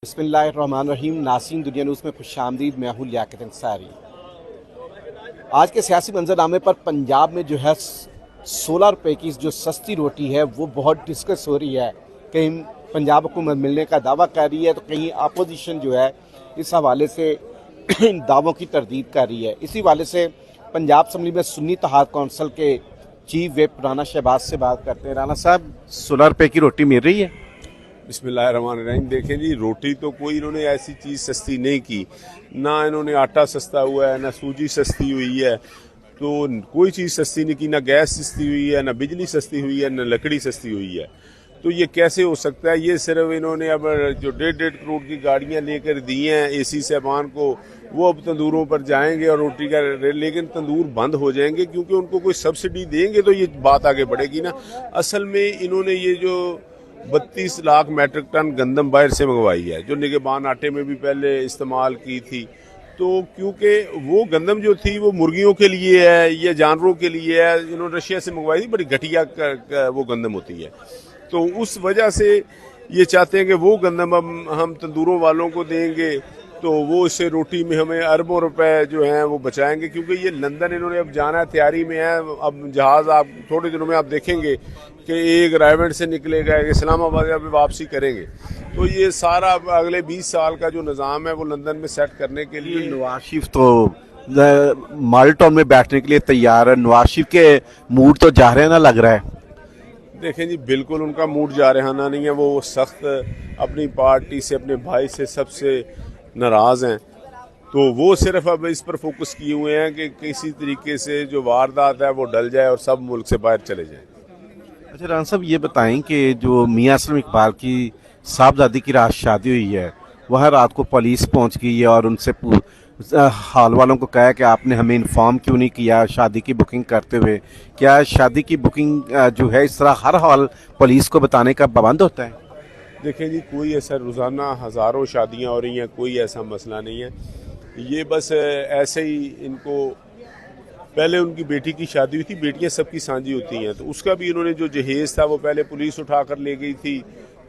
बिस्मिल्लाहिर्रहमानिर्रहीम। नाज़रीन, दुनिया न्यूज़ में खुशामदीद। मैं हूं लियाकत अंसारी। आज के सियासी मंजरनामे पर पंजाब में जो है 16 रुपए की जो सस्ती रोटी है वो बहुत डिस्कस हो रही है। कहीं पंजाब हुकूमत मिलने का दावा कर रही है तो कहीं अपोजिशन जो है इस हवाले से इन दावों की तरदीद कर रही है। इसी हवाले से पंजाब असम्बली में सुन्नी इत्तेहाद कौंसिल के चीफ व्हिप राना शहबाज से बात करते हैं। राना साहब, 16 रुपए की रोटी मिल रही है? बिस्मिल्लाहिर्रहमानिर्रहीम। देखें जी, रोटी तो कोई इन्होंने ऐसी चीज़ सस्ती नहीं की, ना इन्होंने आटा सस्ता हुआ है, ना सूजी सस्ती हुई है, तो कोई चीज़ सस्ती नहीं की। ना गैस सस्ती हुई है, ना बिजली सस्ती हुई है, ना लकड़ी सस्ती हुई है। तो ये कैसे हो सकता है? ये सिर्फ इन्होंने अब जो 1.5 करोड़ की गाड़ियाँ लेकर दी हैं एसी साहबान को, वो अब तंदूरों पर जाएंगे और रोटी का, लेकिन तंदूर बंद हो जाएंगे क्योंकि उनको कोई सब्सिडी देंगे तो ये बात आगे बढ़ेगी ना। असल में इन्होंने ये जो 32 लाख मैट्रिक टन गंदम बाहर से मंगवाई है, जो निगहबान आटे में भी पहले इस्तेमाल की थी, तो क्योंकि वो गंदम जो थी वो मुर्गियों के लिए है या जानवरों के लिए है, इन्होंने रशिया से मंगवाई थी, बड़ी घटिया वो गंदम होती है। तो उस वजह से ये चाहते हैं कि वो गंदम हम तंदूरों वालों को देंगे, तो वो इससे रोटी में हमें अरबों रुपए जो हैं वो बचाएंगे। क्योंकि ये लंदन इन्होंने अब जाना है, तैयारी में है। अब जहाज़ आप थोड़े दिनों में आप देखेंगे कि एक रायवेंड से निकलेगा, एक इस्लामाबाद में वापसी करेंगे। तो ये सारा अगले 20 साल का जो निज़ाम है वो लंदन में सेट करने के लिए नवाज शरीफ तो माल्टन में बैठने के लिए तैयार है। नवाज शरीफ के मूड तो जा रहे हैं ना, लग रहा है। देखें जी, बिल्कुल उनका मूड जारहाना नहीं है। वो सख्त अपनी पार्टी से, अपने भाई से, सबसे नाराज़ हैं। तो वो सिर्फ अब इस पर फोकस किए हुए हैं कि किसी तरीके से जो वारदात है वो डल जाए और सब मुल्क से बाहर चले जाएं। अच्छा राना साहब, ये बताएं कि जो मियां असलम इकबाल की साहबजादी की रात शादी हुई है, वहाँ रात को पुलिस पहुंच गई है और उनसे हाल वालों को कहा कि आपने हमें इन्फॉर्म क्यों नहीं किया शादी की बुकिंग करते हुए। क्या शादी की बुकिंग जो है इस तरह हर हाल पुलिस को बताने का पाबंद होता है? देखें जी, कोई ऐसा रोज़ाना हज़ारों शादियां हो रही हैं, कोई ऐसा मसला नहीं है। ये बस ऐसे ही इनको, पहले उनकी बेटी की शादी हुई थी, बेटियां सबकी साझी होती हैं, तो उसका भी इन्होंने जो जहेज़ था वो पहले पुलिस उठा कर ले गई थी।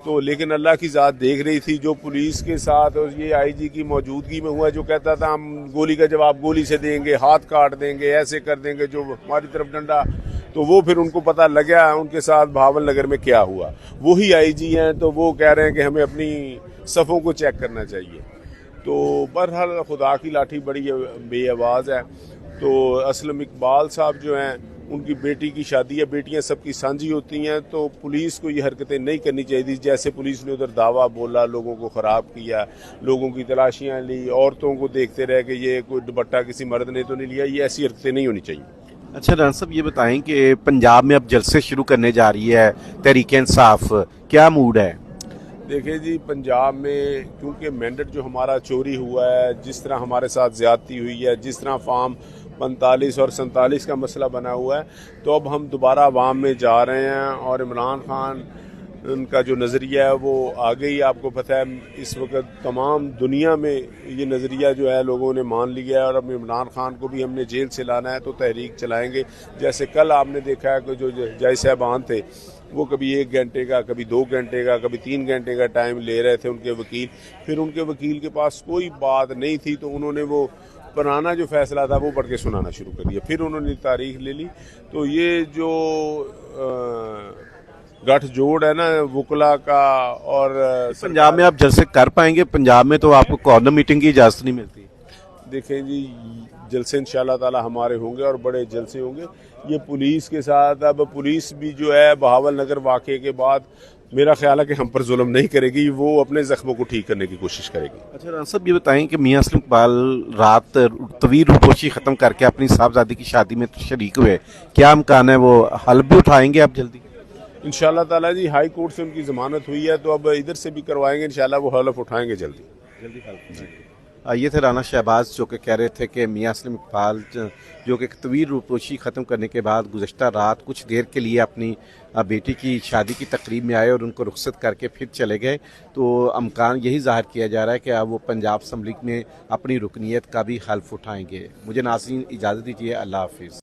तो लेकिन अल्लाह की ज़ात देख रही थी, जो पुलिस के साथ और ये आईजी की मौजूदगी में हुआ, जो कहता था हम गोली का जवाब गोली से देंगे, हाथ काट देंगे, ऐसे कर देंगे, जो हमारी तरफ डंडा, तो वो फिर उनको पता लग गया उनके साथ भावल नगर में क्या हुआ। वही आईजी हैं, तो वो कह रहे हैं कि हमें अपनी सफ़ों को चेक करना चाहिए। तो बहरहाल खुदा की लाठी बड़ी बेआवाज़ है। तो असलम इकबाल साहब जो हैं, उनकी बेटी की शादी है, बेटियां सबकी साझी होती हैं, तो पुलिस को ये हरकतें नहीं करनी चाहिए थी। जैसे पुलिस ने उधर दावा बोला, लोगों को ख़राब किया, लोगों की तलाशियां ली, औरतों को देखते रहे कि ये कोई दुपट्टा किसी मर्द ने तो नहीं लिया, ये ऐसी हरकतें नहीं होनी चाहिए। अच्छा राना साहब, ये बताएं कि पंजाब में अब जलसे शुरू करने जा रही है तहरीक इंसाफ, क्या मूड है? देखिए जी, पंजाब में क्योंकि मैंडेट जो हमारा चोरी हुआ है, जिस तरह हमारे साथ ज़्यादती हुई है, जिस तरह फार्म 45 और 47 का मसला बना हुआ है, तो अब हम दोबारा अवाम में जा रहे हैं। और इमरान खान उनका जो नज़रिया है वो आगे ही, आपको पता है इस वक्त तमाम दुनिया में ये नज़रिया जो है लोगों ने मान लिया है। और अब इमरान खान को भी हमने जेल से लाना है, तो तहरीक चलाएंगे। जैसे कल आपने देखा है कि जो जज साहबान थे वो कभी 1 घंटे का, कभी 2 घंटे का, कभी 3 घंटे का टाइम ले रहे थे उनके वकील। फिर उनके वकील के पास कोई बात नहीं थी, तो उन्होंने वो पुराना जो फैसला था वो पढ़ के सुनाना शुरू कर दिया। फिर उन्होंने तारीख ले ली। तो ये जो गठजोड़ है ना वकला का, और पंजाब में आप जलसे कर पाएंगे? पंजाब में तो आपको कॉर्नर मीटिंग की इजाज़त नहीं मिलती। देखें जी, जलसे इंशाल्लाह ताला हमारे होंगे और बड़े जलसे होंगे। ये पुलिस के साथ, अब पुलिस भी जो है बहावल नगर वाक़े के बाद मेरा ख्याल है कि हम पर जुल्म नहीं करेगी, वो अपने जख्मों को ठीक करने की कोशिश करेगी। अच्छा राना साहब, ये बताएं कि मियां असलम इकबाल रात तवील रूपोशी ख़त्म करके अपनी साहबजादी की शादी में शरीक हुए, क्या इम्कान है वो हल भी उठाएंगे आप जल्दी? इंशाल्लाह ताला जी, हाई कोर्ट से उनकी ज़मानत हुई है, तो अब इधर से भी करवाएंगे, इंशाल्लाह वो हलफ उठाएंगे जल्दी। ये थे राना शहबाज, जो कि कह रहे थे कि मियां असलम इकबाल जो कि तवील रूपोशी ख़त्म करने के बाद गुज़श्ता रात कुछ देर के लिए अपनी बेटी की शादी की तकरीब में आए और उनको रुखसत करके फिर चले गए। तो अमकान यही ज़ाहिर किया जा रहा है कि अब वो पंजाब असम्बली में अपनी रुकनीत का भी हल्फ उठाएंगे। मुझे नाज़रीन इजाज़त दीजिए, अल्लाह हाफिज़।